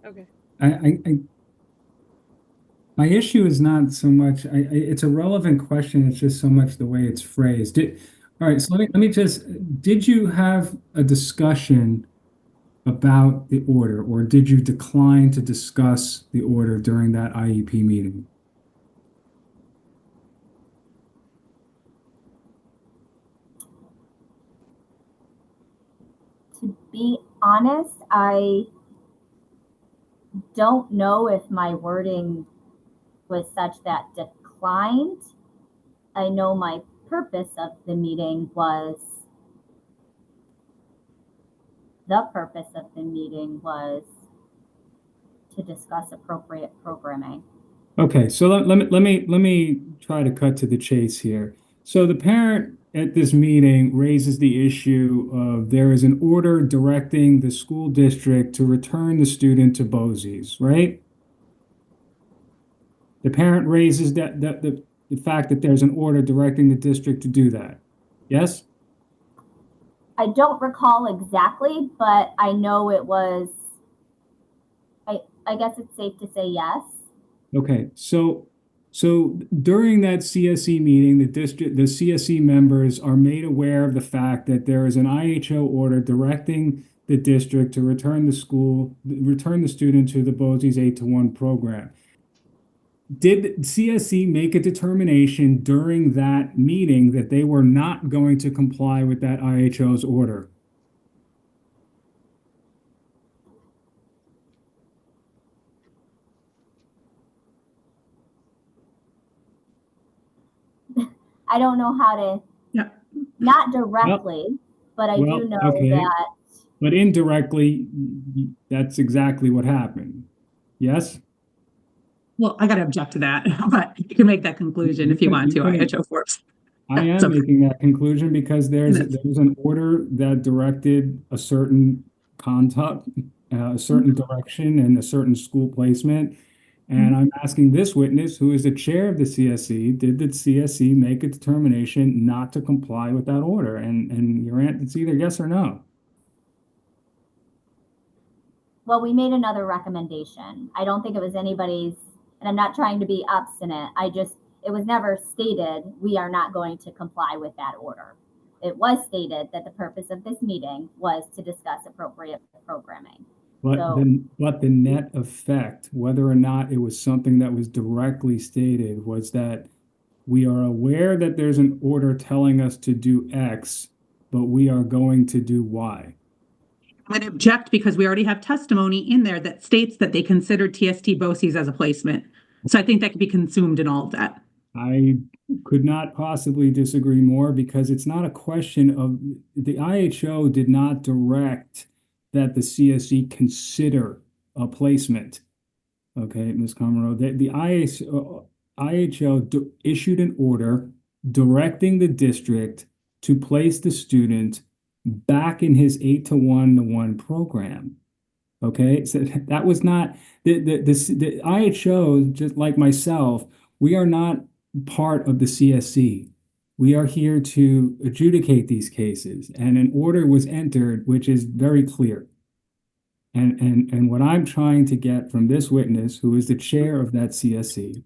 Okay. I my issue is not so much, it's a relevant question. It's just so much the way it's phrased. All right, so let me just, did you have a discussion about the order, or did you decline to discuss the order during that IEP meeting? To be honest, I don't know if my wording was such that declined. I know my purpose of the meeting was the purpose of the meeting was to discuss appropriate programming. Okay, so let me try to cut to the chase here. So the parent at this meeting raises the issue of there is an order directing the school district to return the student to BOCES, right? The parent raises the fact that there's an order directing the district to do that. Yes? I don't recall exactly, but I know it was, I guess it's safe to say yes. Okay, so during that CSE meeting, the CSE members are made aware of the fact that there is an IHO order directing the district to return the student to the BOCES 8-to-1 program. Did CSE make a determination during that meeting that they were not going to comply with that IHO's order? I don't know how to, Yeah. not Well, directly, but I do well, know okay, that but indirectly, that's exactly what happened. Yes? Well, I got to object to that, but you can make that conclusion if you want You to. can, IHO Forbes. I am So making that conclusion because that's there's an order that directed a certain conduct, a certain direction, and a certain school placement. And I'm asking this witness, who is the chair of the CSE, did the CSE make a determination not to comply with that order? And your answer, it's either yes or no. well, we made another recommendation. I don't think it was anybody's, and I'm not trying to be obstinate. It was never stated we are not going to comply with that order. It was stated that the purpose of this meeting was to discuss appropriate programming. So But the net effect, whether or not it was something that was directly stated, was that we are aware that there's an order telling us to do X, but we are going to do Y. I'm going to object because we already have testimony in there that states that they considered TST BOCES as a placement. So I think that could be consumed in all of that. I could not possibly disagree more because it's not a question of the IHO did not direct that the CSE consider a placement. Okay, Ms. Comro, the IHO issued an order directing the district to place the student back in his 8-to-1 program. Okay, so that was not the IHO, just like myself, we are not part of the CSC. We are here to adjudicate these cases, and an order was entered, which is very clear. And what I'm trying to get from this witness, who is the chair of that CSC,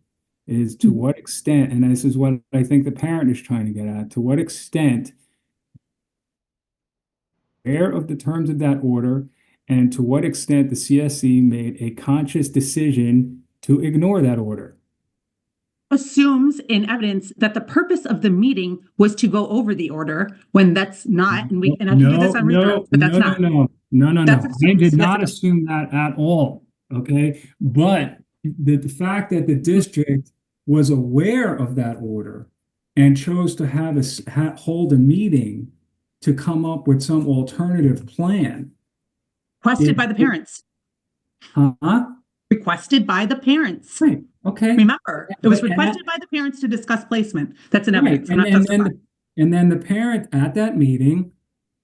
is to what extent, and this is what I think the parent is trying to get at, to what extent aware of the terms of that order, and to what extent the CSC made a conscious decision to ignore that order. Assumes in evidence that the purpose of the meeting was to go over the order when that's not, and I can do this No, on redirect, no, but that's no, no, not. no, no, no, That's no. I assumes. did Yes, not it does. assume that at all. Okay. But the fact that the district was aware of that order and chose to hold a meeting to come up with some alternative plan. Requested by the It, parents. huh? Requested by the parents. Right. Okay. Remember, it was But and that requested by the parents to discuss placement. That's in right. evidence. I'm not testifying. And then the parent at that meeting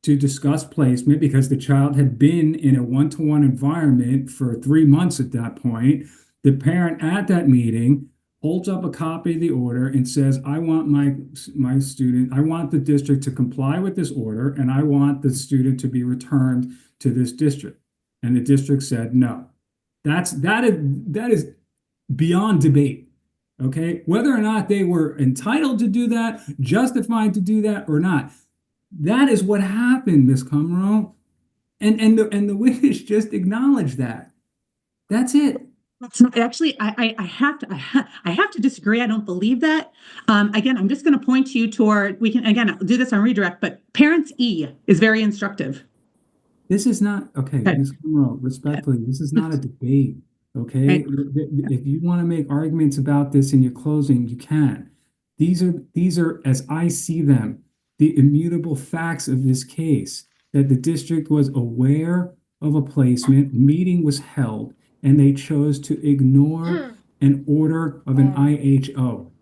to discuss placement because the child had been in a one-to-one environment for 3 months at that point. The parent at that meeting holds up a copy of the order and says, I want my student, I want the district to comply with this order, and I want the student to be returned to this district. And the district said no. That is beyond debate. Okay, whether or not they were entitled to do that, justified to do that or not, that is what happened, Ms. Cumro. And the witness just acknowledged that. That's it. That's not, actually, I have to disagree. I don't believe that. Again, I'm just going to point you toward, we can, again, do this on redirect, but Parents E is very instructive. This is not, okay, Okay. Ms. Cumro, respectfully, this is not a debate, okay? If you want to make arguments about this in your closing, you can. These are, as I see them, the immutable facts of this case, that the district was aware of a placement, meeting was held, and they chose to ignore an order of an IHO.